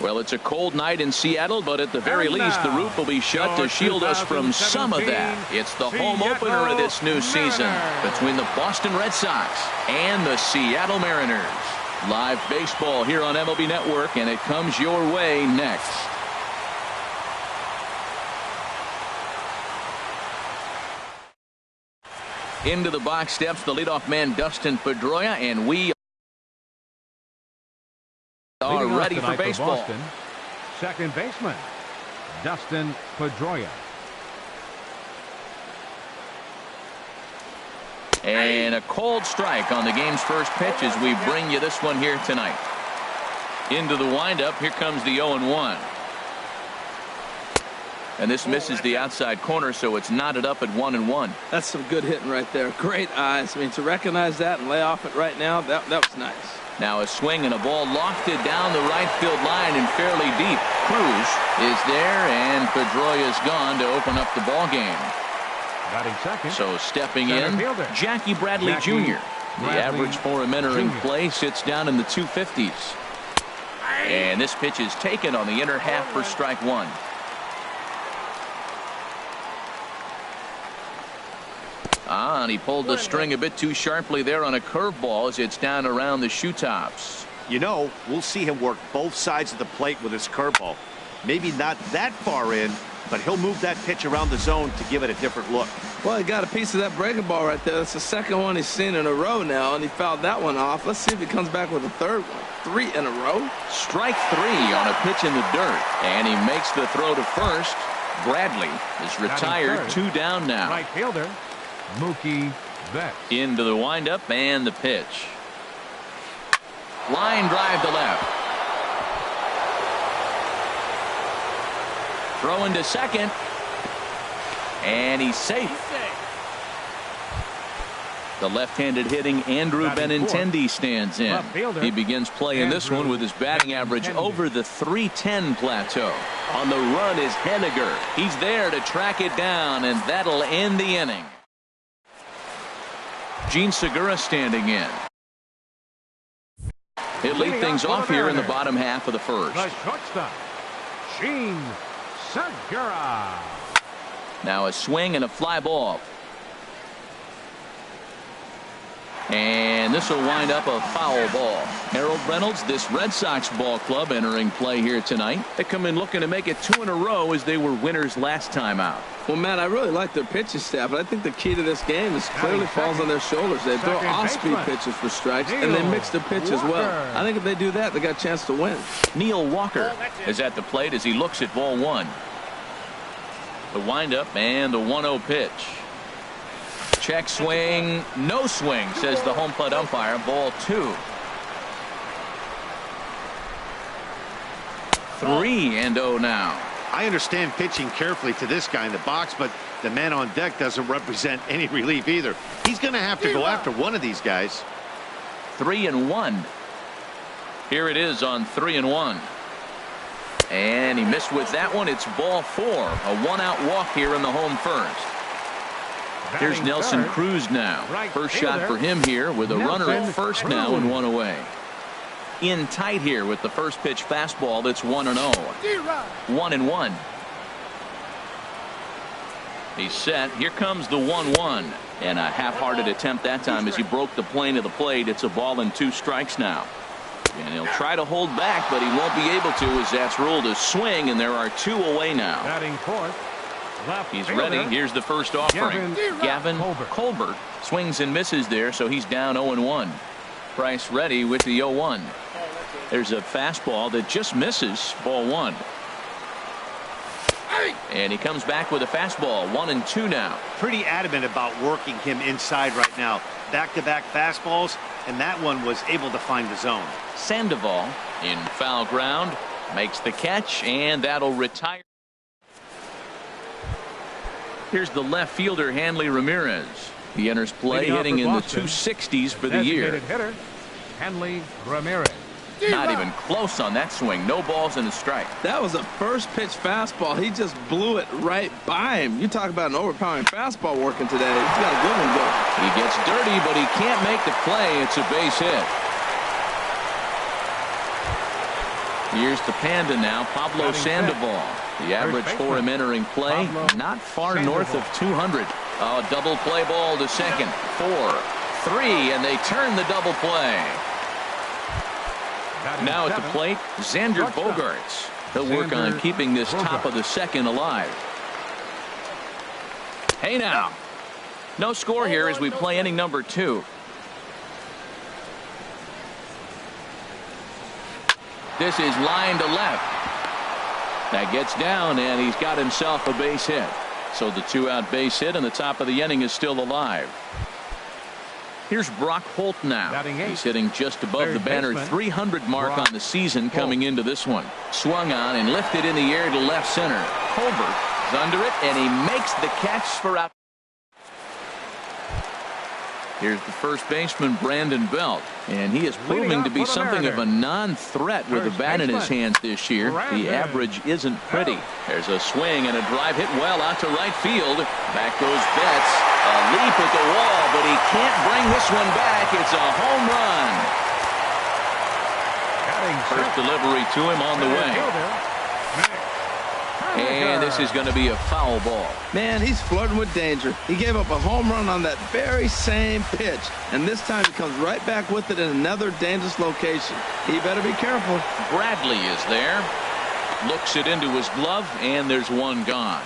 Well, it's a cold night in Seattle, but at the very least, the roof will be shut to shield us from some of that. It's the home opener of this new season between the Boston Red Sox and the Seattle Mariners. Live baseball here on MLB Network, and it comes your way next. Into the box steps the leadoff man, Dustin Pedroia, and we are ready for baseball. Boston, second baseman, Dustin Pedroia. And a cold strike on the game's first pitch as we bring you this one here tonight. Into the windup, here comes the 0-1. And this misses the outside corner, so it's knotted up at 1-1. That's some good hitting right there. Great eyes. I mean, to recognize that and lay off it right now, that was nice. Now a swing and a ball lofted down the right field line and fairly deep. Cruz is there, and Pedroia's gone to open up the ball game. Batting second. So stepping in, Jackie Bradley Jr. The average for him entering play sits down in the 250s. And this pitch is taken on the inner half for strike one. And he pulled the string a bit too sharply there on a curveball as it's down around the shoe tops. You know, we'll see him work both sides of the plate with his curveball. Maybe not that far in, but he'll move that pitch around the zone to give it a different look. Well, he got a piece of that breaking ball right there. That's the second one he's seen in a row now, and he fouled that one off. Let's see if he comes back with a third one. 3 in a row. Strike 3 on a pitch in the dirt, and he makes the throw to first. Bradley is retired, 2 down now. Right fielder, Mookie Betts. Into the windup and the pitch. Line drive to left. Throw into second. And he's safe. The left-handed hitting Andrew Benintendi stands in. He begins play in this one with his batting average over the .310 plateau. On the run is Henniger. He's there to track it down, and that'll end the inning. Gene Segura standing in. He'll lead things off here in the bottom half of the first. The shortstop, Gene Segura. Now a swing and a fly ball. And this will wind up a foul ball. Harold Reynolds, this Red Sox ball club entering play here tonight. They come in looking to make it 2 in a row as they were winners last time out. Well, Matt, I really like their pitching staff, but I think the key to this game is clearly falls on their shoulders. They throw off-speed pitches for strikes, and they mix the pitch as well. I think if they do that, they got a chance to win. Neil Walker is at the plate as he looks at ball 1. The windup and the 1-0 pitch. Check swing, no swing, says the home plate umpire. Ball 2. 3-0 now. I understand pitching carefully to this guy in the box, but the man on deck doesn't represent any relief either. He's going to have to go after one of these guys. 3-1. Here it is on 3-1. And he missed with that one. It's ball 4. A 1-out walk here in the home first. Here's Nelson Cruz now. First shot for him here with a runner at first now and 1 away. In tight here with the first pitch fastball that's 1-0. 1-1. He's set. Here comes the 1-1. And a half-hearted attempt that time as he broke the plane of the plate. It's a ball and 2 strikes now. And he'll try to hold back, but he won't be able to as that's ruled a swing, and there are 2 away now. Batting fourth. He's ready. Here's the first offering. Gavin Colbert swings and misses there, so he's down 0-1. Price ready with the 0-1. There's a fastball that just misses. Ball 1. And he comes back with a fastball. 1-2 now. Pretty adamant about working him inside right now. Back-to-back fastballs, and that one was able to find the zone. Sandoval in foul ground makes the catch, and that'll retire. Here's the left fielder, Hanley Ramirez. He enters play hitting in the 260s for the year. Hitter, Hanley Ramirez. Not even close on that swing. No balls and a strike. That was a first pitch fastball. He just blew it right by him. You talk about an overpowering fastball working today. He's got a good one going. He gets dirty, but he can't make the play. It's a base hit. Here's the Panda now, Pablo Sandoval. The average for him entering play, not far north of 200. Oh, double play ball to second. 4, 3, and they turn the double play. Now at the plate, Xander Bogaerts. He'll work on keeping this top of the second alive. Hey now. No score here as we play inning number 2. This is line to left. That gets down, and he's got himself a base hit. So the 2-out base hit, and the top of the inning is still alive. Here's Brock Holt now. He's hitting just above the banner 300 mark on the season coming into this one. Swung on and lifted in the air to left center. Colbert is under it, and he makes the catch for out. Here's the first baseman, Brandon Belt, and he is proving to be something of a non-threat with a bat in his hands this year. The average isn't pretty. There's a swing and a drive hit well out to right field. Back goes Betts. A leap at the wall, but he can't bring this one back. It's a home run. First delivery to him on the way. And this is going to be a foul ball. Man, he's flirting with danger. He gave up a home run on that very same pitch, and this time he comes right back with it in another dangerous location. He better be careful. Bradley is there. Looks it into his glove, and there's one gone.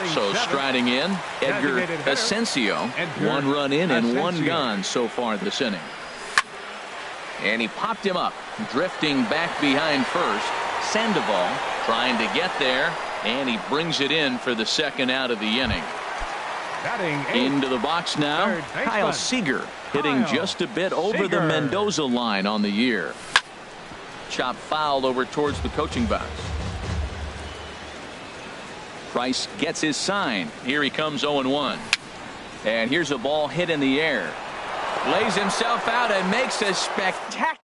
So striding in, Edgar Asensio. 1 run in and 1 gone so far this inning. And he popped him up, drifting back behind first. Sandoval trying to get there, and he brings it in for the 2nd out of the inning. Into the box now, Kyle Seager hitting just a bit over the Mendoza line on the year. Chop foul over towards the coaching box. Price gets his sign. Here he comes 0-1. And here's a ball hit in the air. Lays himself out and makes a spectacular.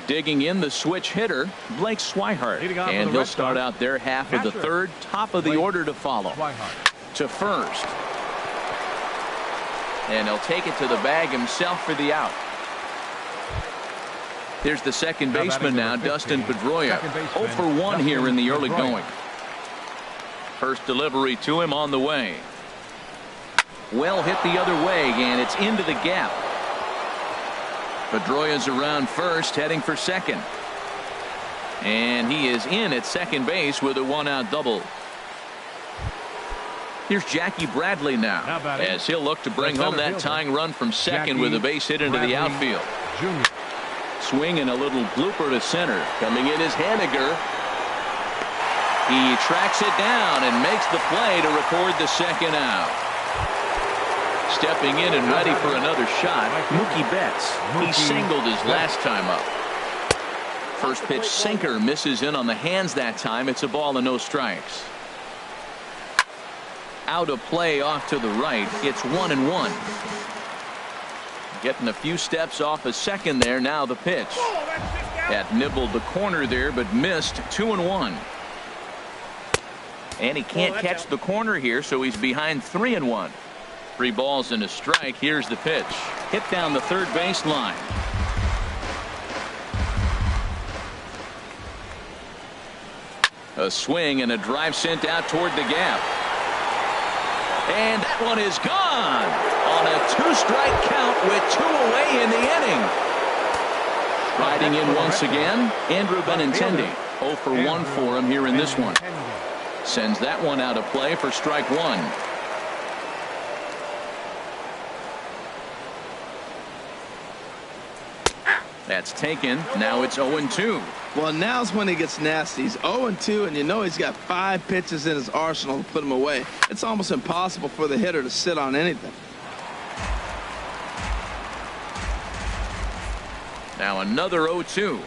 Digging in the switch hitter, Blake Swihart. And he'll start out their half of the 3rd, top of the order to follow. To first. And he'll take it to the bag himself for the out. Here's the second baseman now, Dustin Pedroia. 0 for 1 here in the early going. First delivery to him on the way. Well hit the other way, and it's into the gap. Pedroia's around first, heading for second. And he is in at second base with a 1-out double. Here's Jackie Bradley now, as he'll look to bring home that tying run from second with a base hit into the outfield. Swing and a little blooper to center. Coming in is Haniger. He tracks it down and makes the play to record the 2nd out. Stepping in and ready for another shot, Mookie Betts. He singled his last time up. First pitch sinker misses in on the hands that time. It's a ball and no strikes. Out of play off to the right. It's 1-1. Getting a few steps off a second there. Now the pitch. That nibbled the corner there, but missed. 2-1. And he can't catch the corner here, so he's behind 3-1. 3 balls and a strike. Here's the pitch. Hit down the third baseline. A swing and a drive sent out toward the gap. And that one is gone on a 2-strike count with 2 away in the inning. Riding in once again, Andrew Benintendi. 0 for 1 for him here in this one. Sends that one out of play for strike 1. That's taken. Now it's 0-2. Well, now's when he gets nasty. He's 0-2, and you know he's got 5 pitches in his arsenal to put him away. It's almost impossible for the hitter to sit on anything. Now another 0-2.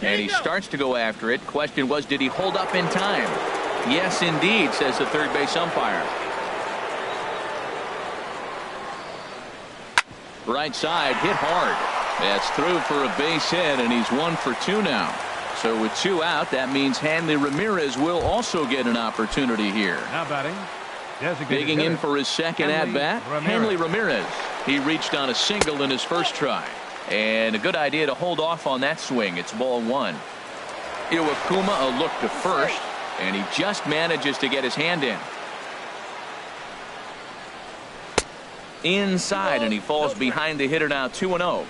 And he starts to go after it. Question was, did he hold up in time? Yes, indeed, says the third base umpire. Right side, hit hard. That's through for a base hit, and he's 1 for 2 now. So with 2 out, that means Hanley Ramirez will also get an opportunity here. Now batting, Digging in for his second at-bat, Hanley Ramirez. He reached on a single in his first try. And a good idea to hold off on that swing. It's ball one. Iwakuma a look to first, and he just manages to get his hand in. Inside, and he falls behind the hitter now 2-0.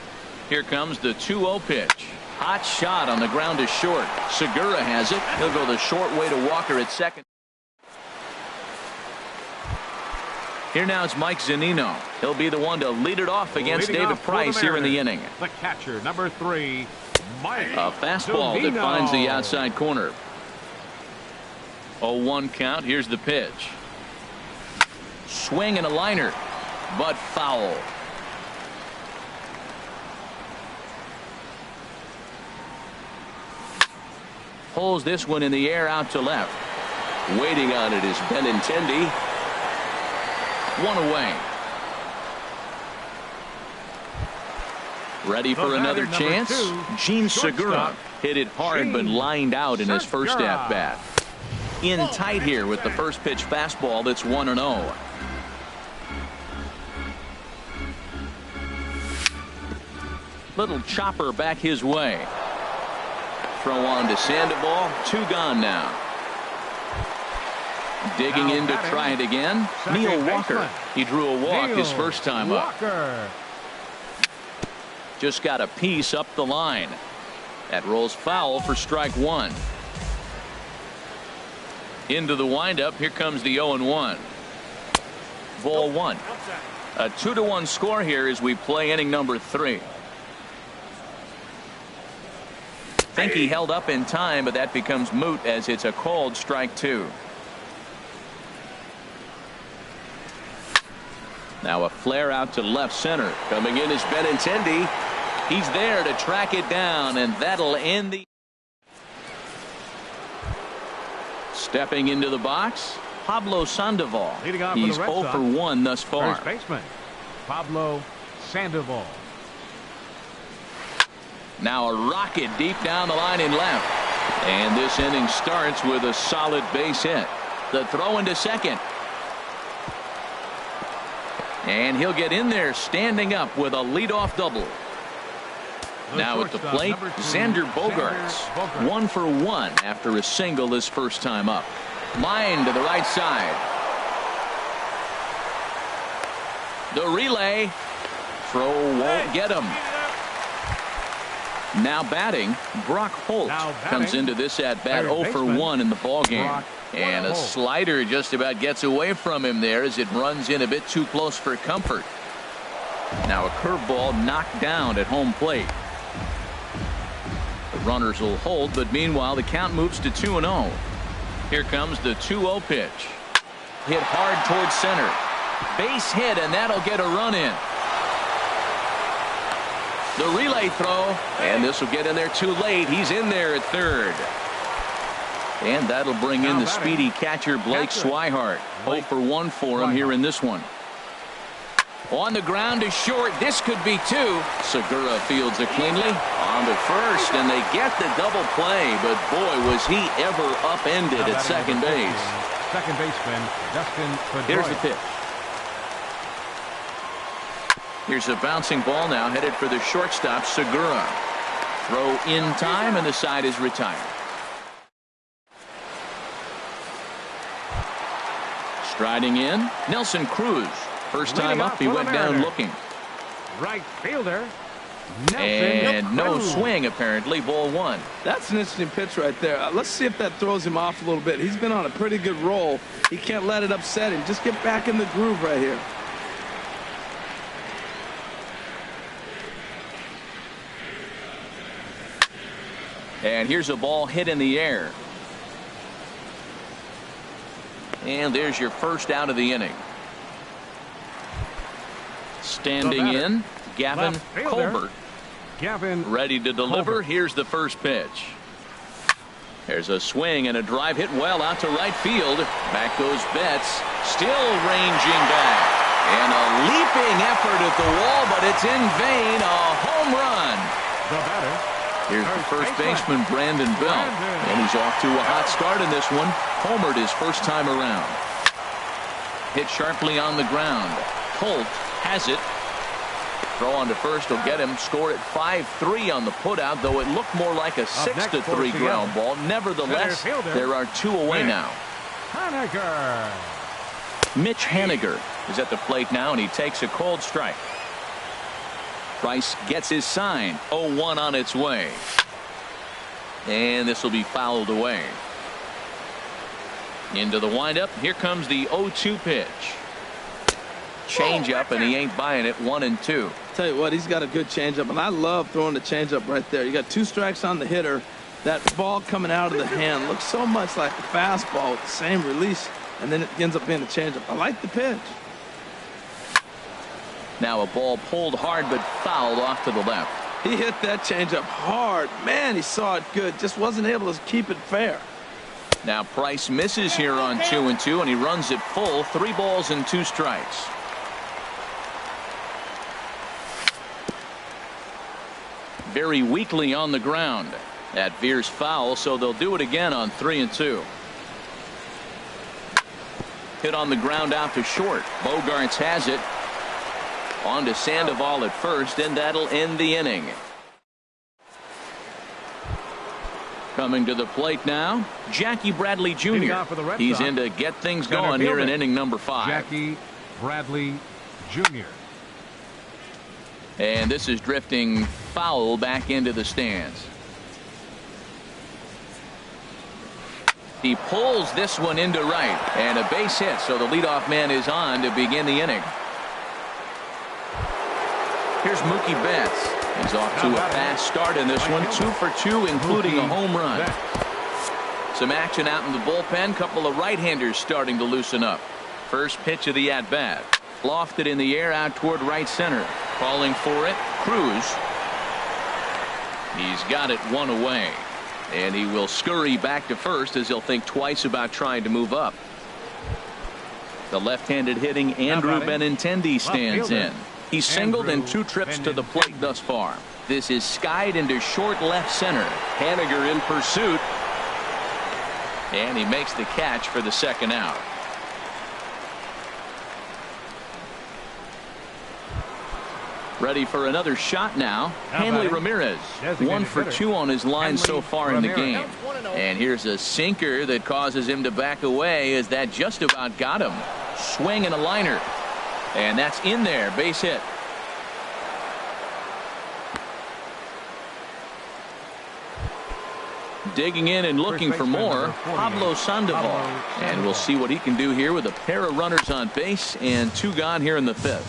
Here comes the 2-0 pitch. Hot shot on the ground is short. Segura has it. He'll go the short way to Walker at second. Here now it's Mike Zunino. He'll be the one to lead it off against David Price here in the inning. The catcher, number 3, Mike. A fastball that finds the outside corner. 0-1 count. Here's the pitch. Swing and a liner, but foul. Pulls this one in the air out to left. Waiting on it is Benintendi. One away. Ready for another chance. Gene Segura hit it hard but lined out in his first at-bat. In tight here with the first pitch fastball that's 1-0. Little chopper back his way. Throw on to Sandoval. 2 gone now. Digging in to try it again. Neil Walker. He drew a walk his first time up. Just got a piece up the line. That rolls foul for strike one. Into the windup. Here comes the 0-1. Ball one. A 2-1 score here as we play inning number 3. Think he held up in time, but that becomes moot as it's a called strike 2. Now a flare out to left center. Coming in is Benintendi. He's there to track it down, and that'll end the. Stepping into the box, Pablo Sandoval. He's 0 for 1 thus far. First baseman, Pablo Sandoval. Now a rocket deep down the line in left. And this inning starts with a solid base hit. The throw into second. And he'll get in there standing up with a leadoff double. Now at the plate, Xander Bogaerts. 1 for 1 after a single his first time up. Line to the right side. The relay. Throw won't get him. Now batting, Brock Holt comes into this at bat 0 for 1 in the ballgame. And a slider just about gets away from him there as it runs in a bit too close for comfort. Now a curveball knocked down at home plate. The runners will hold, but meanwhile the count moves to 2-0. Here comes the 2-0 pitch. Hit hard towards center. Base hit, and that'll get a run in. The relay throw, and this will get in there too late. He's in there at third. And that'll bring in the speedy catcher Blake Swihart. 0 for 1 for him here in this one. On the ground to short. This could be 2. Segura fields it cleanly. On to first, and they get the double play. But boy, was he ever upended at second base. Second baseman, Dustin Pedroia. Here's the pitch. Here's a bouncing ball now headed for the shortstop, Segura. Throw in time, and the side is retired. Striding in, Nelson Cruz. First time up, he went down looking. Right fielder, and no swing, apparently. Ball one. That's an interesting pitch right there. Let's see if that throws him off a little bit. He's been on a pretty good roll. He can't let it upset him. Just get back in the groove right here. And here's a ball hit in the air. And there's your first out of the inning. Standing in, Gavin Colbert. Ready to deliver. Here's the first pitch. There's a swing and a drive hit well out to right field. Back goes Betts. Still ranging back. And a leaping effort at the wall, but it's in vain. A home run. The batter. Here's the first baseman, Brandon Belt. And he's off to a hot start in this one. Homered his first time around. hit sharply on the ground. Holt has it. Throw on to first will get him. Scored at 5-3 on the putout, though it looked more like a 6-3 ground ball. Nevertheless, there are 2 away now. Haniger. Mitch Haniger is at the plate now, and he takes a cold strike. Price gets his sign. 0-1 on its way. And this will be fouled away. Into the windup. Here comes the 0-2 pitch. Change up, and he ain't buying it. 1-2. Tell you what, he's got a good changeup, and I love throwing the changeup right there. You got 2 strikes on the hitter. That ball coming out of the hand looks so much like a fastball with the same release, and then it ends up being a changeup. I like the pitch. Now a ball pulled hard but fouled off to the left. He hit that changeup hard. Man, he saw it good. Just wasn't able to keep it fair. Now Price misses here on 2-2, and he runs it full. 3 balls and 2 strikes. Very weakly on the ground. That veers foul, so they'll do it again on 3-2. Hit on the ground out to short. Bogarts has it. On to Sandoval at first, and that'll end the inning. Coming to the plate now, Jackie Bradley Jr. He's in to get things going here in inning number 5. Jackie Bradley Jr. And this is drifting foul back into the stands. He pulls this one into right, and a base hit, so the leadoff man is on to begin the inning. Here's Mookie Betts. He's off to a fast start in this one. 2 for 2, including a home run. Some action out in the bullpen. Couple of right-handers starting to loosen up. First pitch of the at-bat. Lofted in the air out toward right center. Calling for it, Cruz. He's got it 1 away. And he will scurry back to first as he'll think twice about trying to move up. The left-handed hitting Andrew Benintendi stands in. He's singled in 2 trips to the plate thus far. This is skied into short left center. Haniger in pursuit. And he makes the catch for the second out. Ready for another shot now. Hanley Ramirez. 1 for 2 on his line so far in the game. And here's a sinker that causes him to back away as that just about got him. Swing and a liner. And that's in there. Base hit. Digging in and looking for more, Pablo Sandoval. And we'll see what he can do here with a pair of runners on base and 2 gone here in the 5th.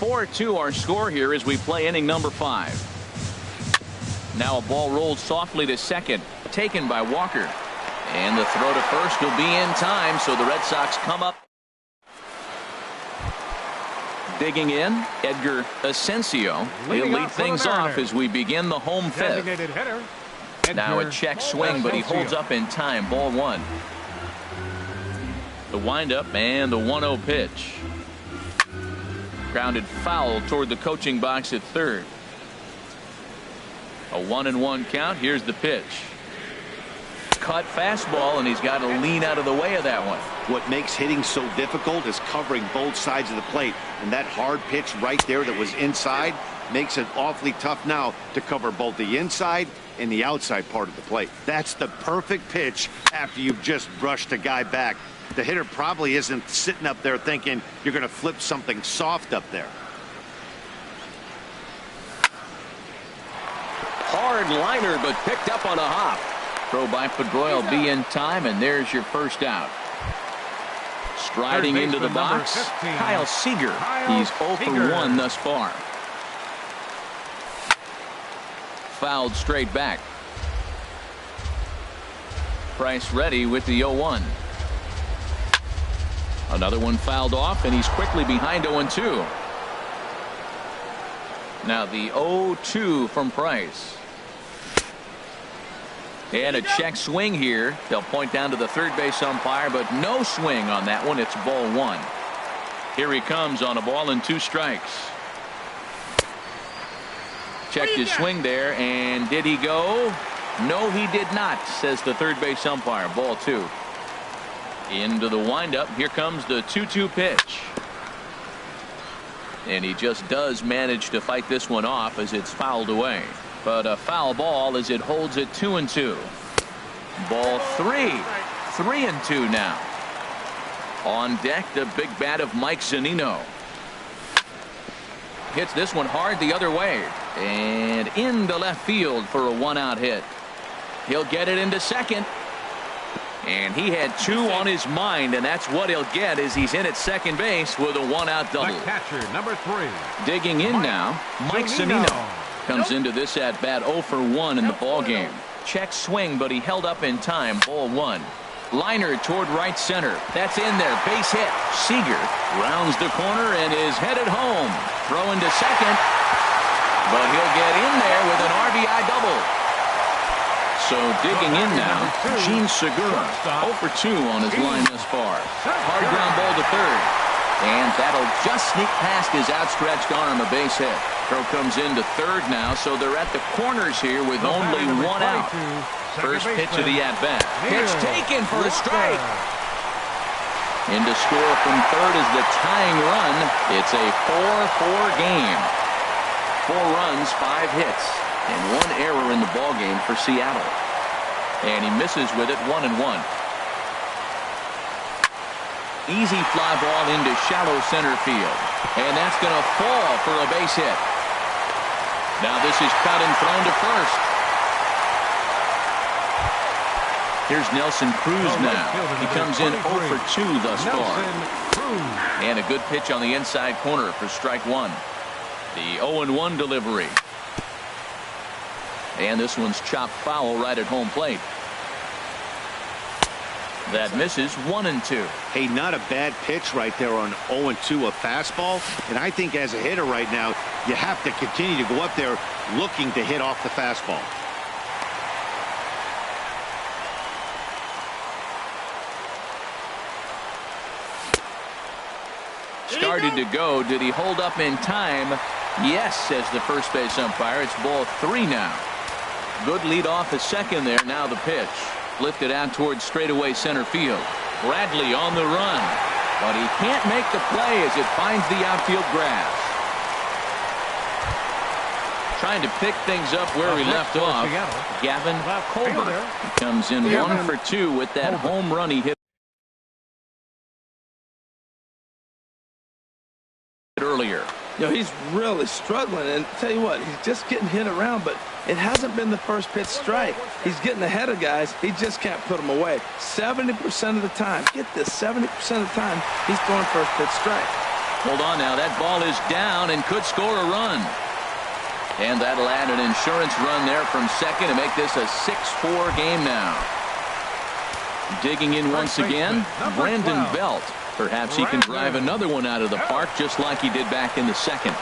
4-2 our score here as we play inning number 5. Now a ball rolled softly to second, taken by Walker. And the throw to first will be in time, so the Red Sox come up. Digging in, Edgar Asensio. He'll lead things off as we begin the home 5th. Now a check swing, but he holds up in time. Ball 1. The windup and the 1-0 pitch. Grounded foul toward the coaching box at third. A 1-1 count. Here's the pitch. Cut fastball, and he's got to lean out of the way of that one. What makes hitting so difficult is covering both sides of the plate, and that hard pitch right there that was inside makes it awfully tough now to cover both the inside and the outside part of the plate. That's the perfect pitch after you've just brushed a guy back. The hitter probably isn't sitting up there thinking you're going to flip something soft up there. Hard liner, but picked up on a hop. Throw by Pedroia will be in time, and there's your first out. Striding into the box, Kyle Seager. He's 0 for 1 thus far. Fouled straight back. Price ready with the 0-1. Another one fouled off, and he's quickly behind 0-2. Now the 0-2 from Price. And a check swing here. They'll point down to the third base umpire, but no swing on that one. It's ball 1. Here he comes on a ball and 2 strikes. Checked his swing there, and did he go? No, he did not, says the third base umpire. Ball 2. Into the windup. Here comes the 2-2 pitch. And he just does manage to fight this one off as it's fouled away. But a foul ball as it holds it 2-2. Ball 3. 3-2 now. On deck, the big bat of Mike Zunino. Hits this one hard the other way. And into left field for a one-out hit. He'll get it into second. And he had 2 on his mind, and that's what he'll get as he's in at second base with a one-out double. The catcher, number 3. Digging in now, Mike Zunino comes into this at-bat 0 for 1 in the ballgame. Check swing, but he held up in time. Ball 1. Liner toward right center. That's in there. Base hit. Seager rounds the corner and is headed home. Throw into second, but he'll get in there with an RBI double. So digging in now, Gene Segura, 0 for 2 on his line thus far. Hard ground ball to third. And that'll just sneak past his outstretched arm, a base hit. Throw comes into third now, so they're at the corners here with only 1 out. First pitch of the at-bat. Pitch taken for a strike. In to score from third is the tying run. It's a 4-4 game. 4 runs, 5 hits. And 1 error in the ballgame for Seattle. And he misses with it 1-1. Easy fly ball into shallow center field. And that's going to fall for a base hit. Now this is cut and thrown to first. Here's Nelson Cruz now. He comes in 0 for 2 thus far. And a good pitch on the inside corner for strike 1. The 0-1 delivery. And this one's chopped foul right at home plate. That misses 1-2. Hey, not a bad pitch right there on 0-2, a fastball. And I think as a hitter right now, you have to continue to go up there looking to hit off the fastball. Started to go. Did he hold up in time? Yes, says the first base umpire. It's ball 3 now. Good lead off at second there. Now the pitch. Lifted out towards straightaway center field. Bradley on the run. But he can't make the play as it finds the outfield grass. Trying to pick things up where he left off. Gavin Colbert comes in 1 for 2 with that home run he hit earlier. You know, he's really struggling, and tell you what, he's just getting hit around, but it hasn't been the first pitch strike. He's getting ahead of guys. He just can't put them away. 70% of the time, get this, 70% of the time, he's throwing first pitch strike. Hold on now, that ball is down and could score a run. And that'll add an insurance run there from second to make this a 6-4 game now. Digging in once again, Brandon Belt. Perhaps he can drive another one out of the park just like he did back in the second.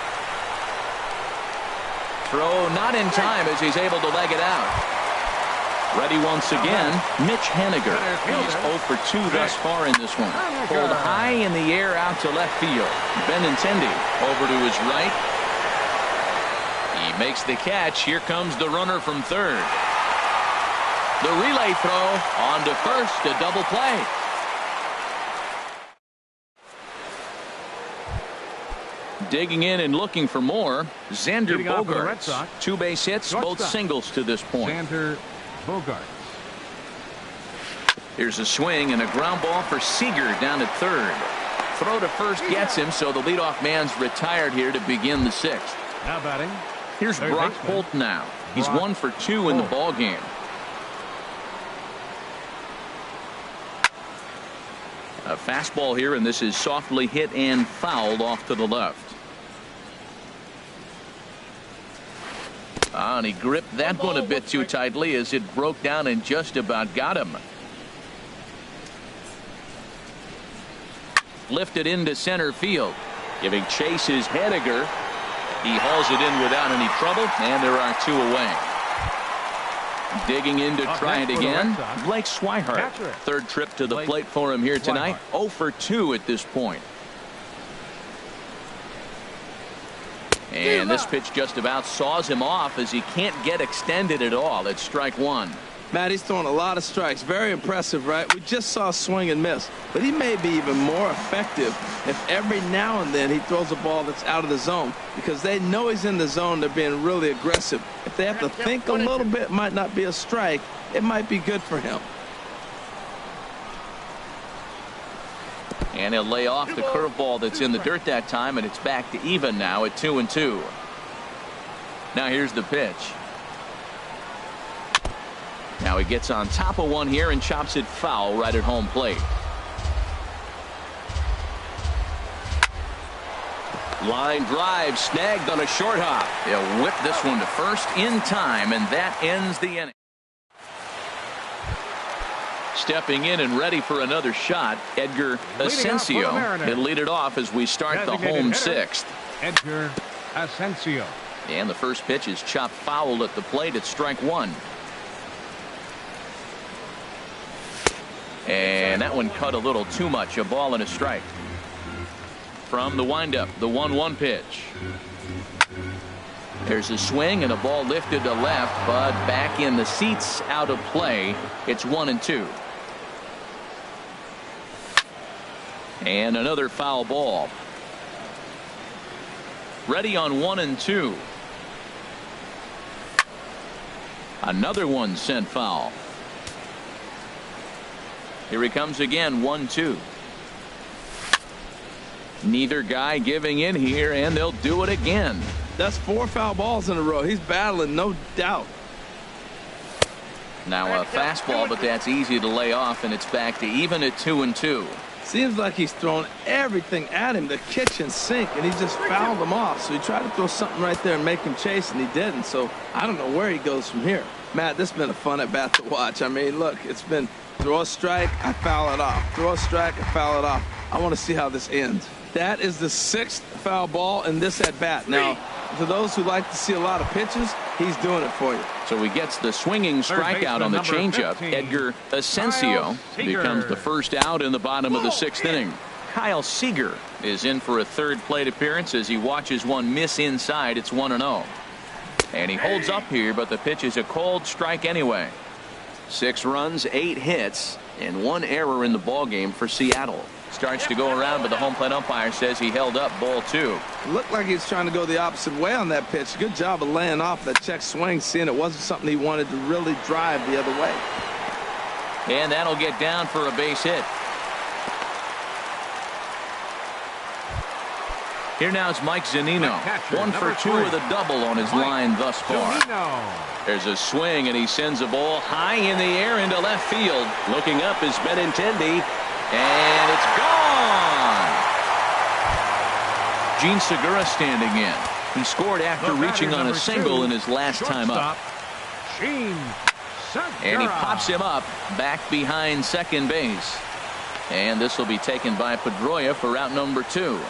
Throw not in time as he's able to leg it out. Ready once again, Mitch Haniger. He's 0 for 2 thus far in this one. Pulled high in the air out to left field. Benintendi over to his right. He makes the catch. Here comes the runner from third. The relay throw on to first, a double play. Digging in and looking for more, Xander Bogaerts. 2 base hits, both singles to this point. Xander Bogaerts. Here's a swing and a ground ball for Seager down at third. Throw to first gets him, so the leadoff man's retired here to begin the 6th. Now batting. Here's Brock Holt now. He's 1 for 2 in the ball game. A fastball here, and this is softly hit and fouled off to the left. And he gripped that one a bit too tightly as it broke down and just about got him. Lifted into center field. Giving chase is Haniger. He hauls it in without any trouble, and there are 2 away. Digging in to try it again, Blake Swihart. Third trip to the plate for him here tonight. 0 for 2 at this point. And this pitch just about saws him off as he can't get extended at all. It's strike 1. Matt, he's throwing a lot of strikes. Very impressive, right? We just saw a swing and miss. But he may be even more effective if every now and then he throws a ball that's out of the zone, because they know he's in the zone. They're being really aggressive. If they have to think a little bit, it might not be a strike. It might be good for him. And he'll lay off the curveball that's in the dirt that time, and it's back to even now at 2-2. Now here's the pitch. Now he gets on top of one here and chops it foul right at home plate. Line drive snagged on a short hop. He'll whip this one to first in time, and that ends the inning. Stepping in and ready for another shot, Edgar Asensio. He'll lead it off as we start the home sixth. Edgar Asensio. And the first pitch is chopped foul at the plate at strike one. And that one cut a little too much. A ball and a strike. From the windup, the 1-1 pitch. There's a swing and a ball lifted to left, but back in the seats, out of play. It's 1-2. And another foul ball. Ready on 1-2. Another one sent foul. Here he comes again, 1-2. Neither guy giving in here, and they'll do it again. That's 4 foul balls in a row. He's battling, no doubt. Now a fastball, but that's easy to lay off, and it's back to even at 2-2. Seems like he's throwing everything at him, the kitchen sink, and he just fouled them off. So he tried to throw something right there and make him chase, and he didn't. So I don't know where he goes from here. Matt, this has been a fun at-bat to watch. I mean, look, it's been throw a strike, I foul it off. Throw a strike, I foul it off. I want to see how this ends. That is the 6th foul ball in this at-bat. Now, to those who like to see a lot of pitches, he's doing it for you. So he gets the swinging strikeout on the changeup. Edgar Asensio becomes the first out in the bottom of the 6th inning. Kyle Seager is in for a third plate appearance as he watches one miss inside. It's 1-0. And he holds up here, but the pitch is a cold strike anyway. 6 runs, 8 hits, and 1 error in the ballgame for Seattle. Starts to go around, but the home plate umpire says he held up ball 2. Looked like he's trying to go the opposite way on that pitch. Good job of laying off that check swing, seeing it wasn't something he wanted to really drive the other way. And that'll get down for a base hit. Here now is Mike Zunino. 1 for 2 with a double on his line thus far. There's a swing, and he sends a ball high in the air into left field. Looking up is Benintendi, and it's gone. Gene Segura standing in. He scored after reaching on a single in his last time up. And he pops him up back behind second base. And this will be taken by Pedroia for out number 2.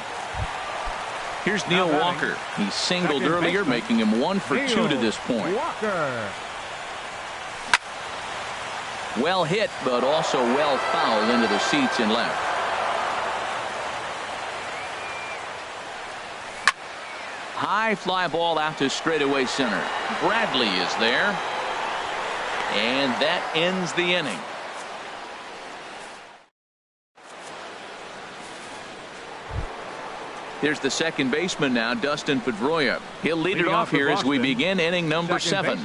Here's Neil Walker. He singled earlier, making him 1 for 2 to this point. Well hit, but also well fouled into the seats in left. High fly ball out to straightaway center. Bradley is there. And that ends the inning. Here's the second baseman now, Dustin Pedroia. He'll lead it off here as we begin inning number 7.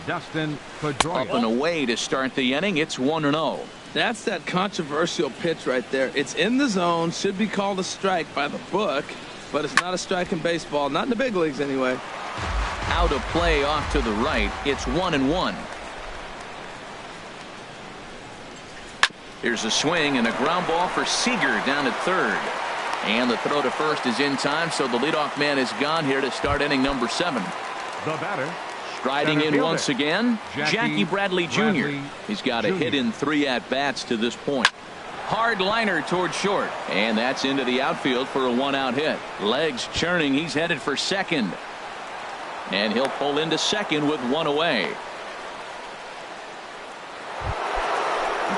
Dustin Pedroia. Up and away to start the inning. It's 1-0. That's that controversial pitch right there. It's in the zone, should be called a strike by the book, but it's not a strike in baseball, not in the big leagues anyway. Out of play off to the right. It's 1-1. Here's a swing and a ground ball for Seager down at third. And the throw to first is in time, so the leadoff man is gone here to start inning number 7. The batter. Striding in once again, Jackie Bradley Jr. He's got a hit in 3 at-bats to this point. Hard liner toward short, and that's into the outfield for a 1-out hit. Legs churning, he's headed for second. And he'll pull into second with 1 away.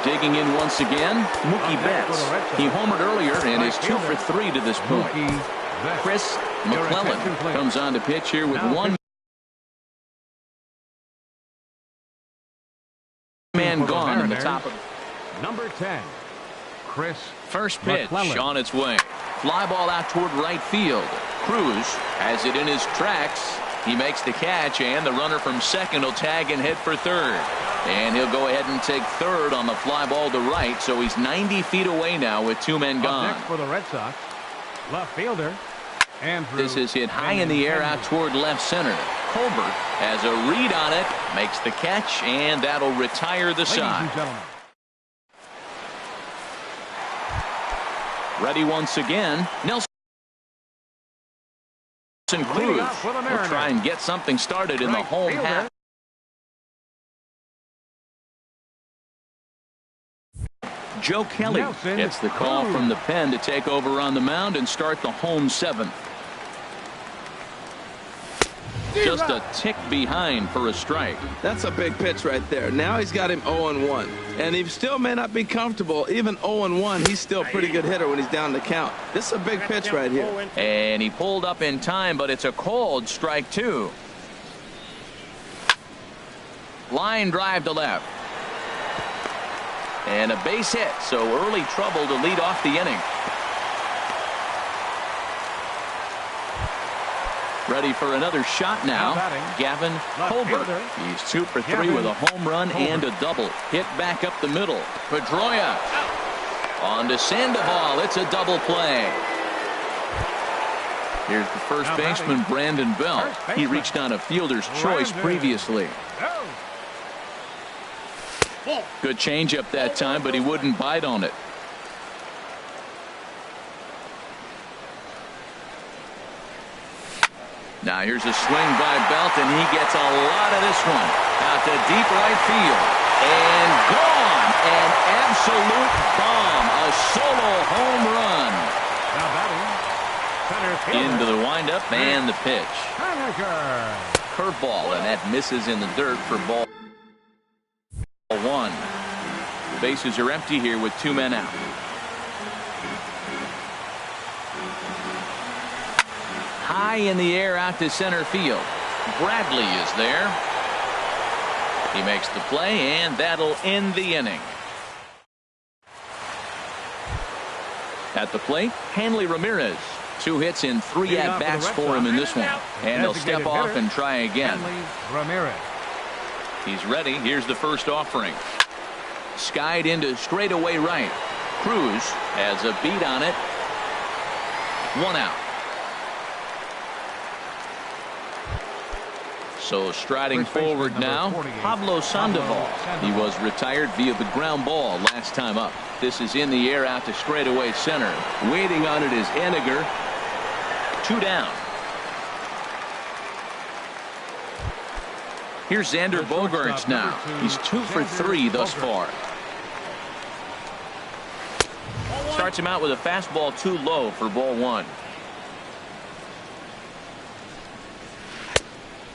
Digging in once again, Mookie Betts. He homered earlier and is 2 for 3 to this point. Chris McClellan comes on to pitch here with 1 man gone in the top of Number 10, Chris. first pitch McClellan. on its way. Fly ball out toward right field. Cruz has it in his tracks. He makes the catch, and the runner from second will tag and head for third. And he'll go ahead and take third on the fly ball to right, so he's 90 feet away now with two men Up gone. next for the Red Sox, left fielder, Andrew. This is hit high in the air out toward left center. Colbert has a read on it, makes the catch, and that'll retire the Ladies side. and gentlemen, Ready once again, Nelson Cruz Leading off for the will Mariners. try and get something started in the Right home fielder. half. Joe Kelly Nelson gets the call Cruz. from the pen to take over on the mound and start the home seventh. Just a tick behind for a strike. That's a big pitch right there. Now he's got him 0-1. And he still may not be comfortable. Even 0-1, he's still a pretty good hitter when he's down the count. This is a big pitch right here. And he pulled up in time, but it's a cold strike two. Line drive to left. And a base hit, so early trouble to lead off the inning. Ready for another shot now. Now batting, Gavin left Colbert. fielder, He's 2 for 3 Gavin with a home run and a double. Hit back up the middle. Pedroia on to Sandoval. It's a double play. Here's the first Now baseman, batting, Brandon Bell. first He baseman, reached on a fielder's choice Brandon. previously. Go. Good changeup that time, but he wouldn't bite on it. Now here's a swing by Belt, and he gets a lot of this one. Out to deep right field. And gone. An absolute bomb. A solo home run. Now batting, center fielder, Into the windup and the pitch. Haniger. Curveball, and that misses in the dirt for ball one. The bases are empty here with two men out. High in the air out to center field. Bradley is there. He makes the play, and that'll end the inning. At the plate, Hanley Ramirez. 2 hits in 3 Leading off for the at-bats Red for him Sox. in this one. And he'll step Designated off hitter, and try again. Hanley Ramirez. He's ready. Here's the first offering. Skied into straightaway right. Cruz has a beat on it. 1 out. So striding First baseman, forward number now, 48, Pablo Sandoval. He was retired via the ground ball last time up. This is in the air out to straightaway center. Waiting on it is Haniger. 2 down. Here's Xander Bogaerts now. He's 2 for 3 thus far. Starts him out with a fastball too low for ball 1.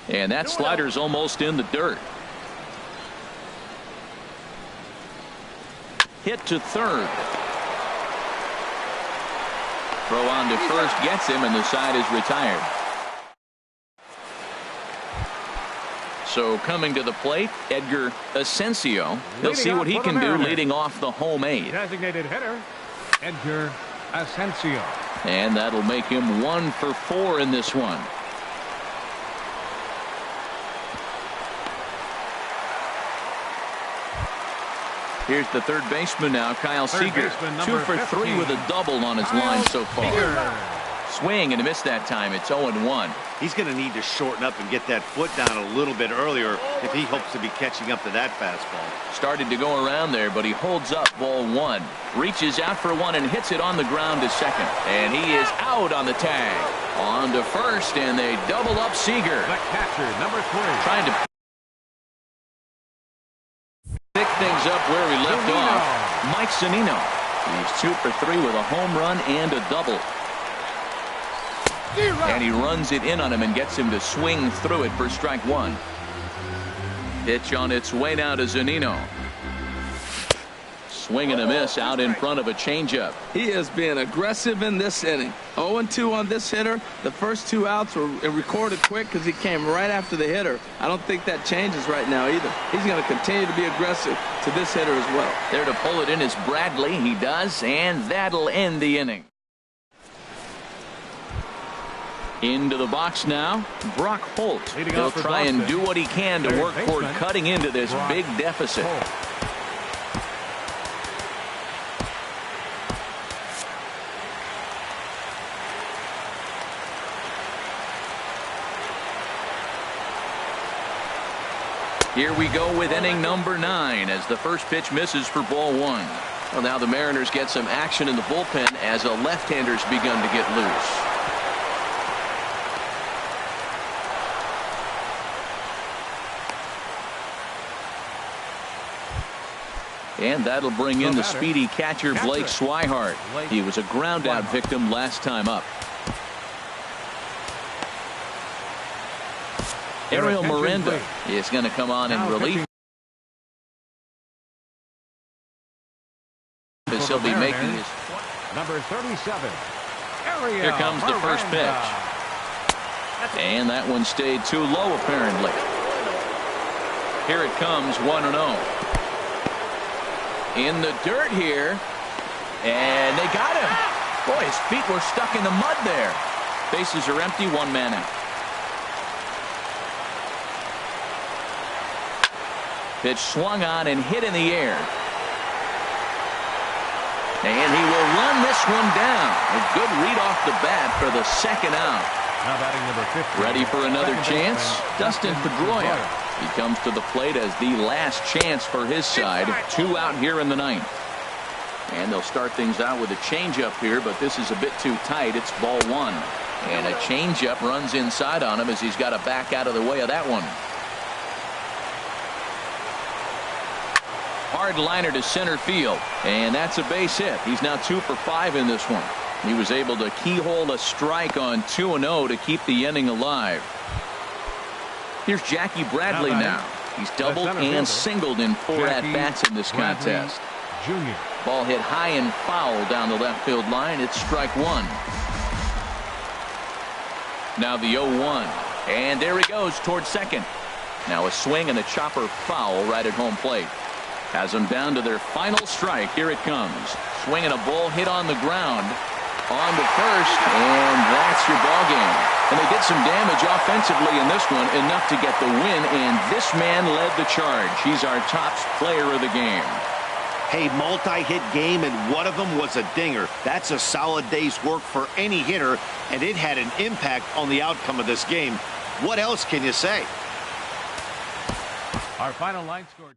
And that slider's almost in the dirt. Hit to third. Throw on to first gets him, and the side is retired. So coming to the plate, Edgar Asensio. He'll see what he can do leading off the home 8. Designated hitter, Edgar Asensio. And that'll make him 1 for 4 in this one. Here's the third baseman now, Kyle Third Seager. baseman, 2 number for 3 with a 15, double on his line so far. Seager. Swing and a miss that time. It's 0-1. He's going to need to shorten up and get that foot down a little bit earlier if he hopes to be catching up to that fastball. Started to go around there, but he holds up ball 1. Reaches out for 1 and hits it on the ground to second. And he is out on the tag. On to first, and they double up Seager. The catcher, number 3. Trying to pick things up where he left Zunino. off. Mike Zunino. He's 2 for 3 with a home run and a double. And he runs it in on him and gets him to swing through it for strike 1. Pitch on its way now to Zunino. swing and a miss out in front of a changeup. He is being aggressive in this inning. 0-2 on this hitter. The first 2 outs were recorded quick because he came right after the hitter. I don't think that changes right now either. He's going to continue to be aggressive to this hitter as well. There to pull it in is Bradley. He does, and that'll end the inning. Into the box now, Brock Holt. He'll try and do what he can to work toward cutting into this big deficit. Here we go with inning number 9 as the first pitch misses for ball 1. Well, now the Mariners get some action in the bullpen as a left-hander's begun to get loose. And that'll bring in the speedy catcher Blake Swihart. He was a ground-out victim last time up. Ariel Miranda is going to come on in relief. As he'll be making his number 37. Here comes the first pitch. And that one stayed too low apparently. Here it comes, 1-0. In the dirt here, and they got him. Boy, his feet were stuck in the mud there. Bases are empty, 1 man out. Pitch swung on and hit in the air. And he will run this one down. A good read off the bat for the second out. Now batting number 50. Ready for another chance? Dustin Pedroia. He comes to the plate as the last chance for his side. 2 out here in the 9th. And they'll start things out with a changeup here, but this is a bit too tight. It's ball 1. And a changeup runs inside on him as he's got to back out of the way of that one. Hard liner to center field. And that's a base hit. He's now 2 for 5 in this one. He was able to keyhole a strike on 2-0 to keep the inning alive. Here's Jackie Bradley now. He's doubled and singled in 4 at-bats in this contest. Junior. Ball hit high and foul down the left field line. It's strike 1. Now the 0-1. And there he goes towards second. Now a swing and a chopper foul right at home plate. Has them down to their final strike. Here it comes. Swing and a ball hit on the ground. On to first, and that's your ball game. And they did some damage offensively in this one, enough to get the win, and this man led the charge. He's our top player of the game. Hey, multi-hit game, and one of them was a dinger. That's a solid day's work for any hitter, and it had an impact on the outcome of this game. What else can you say? Our final line score.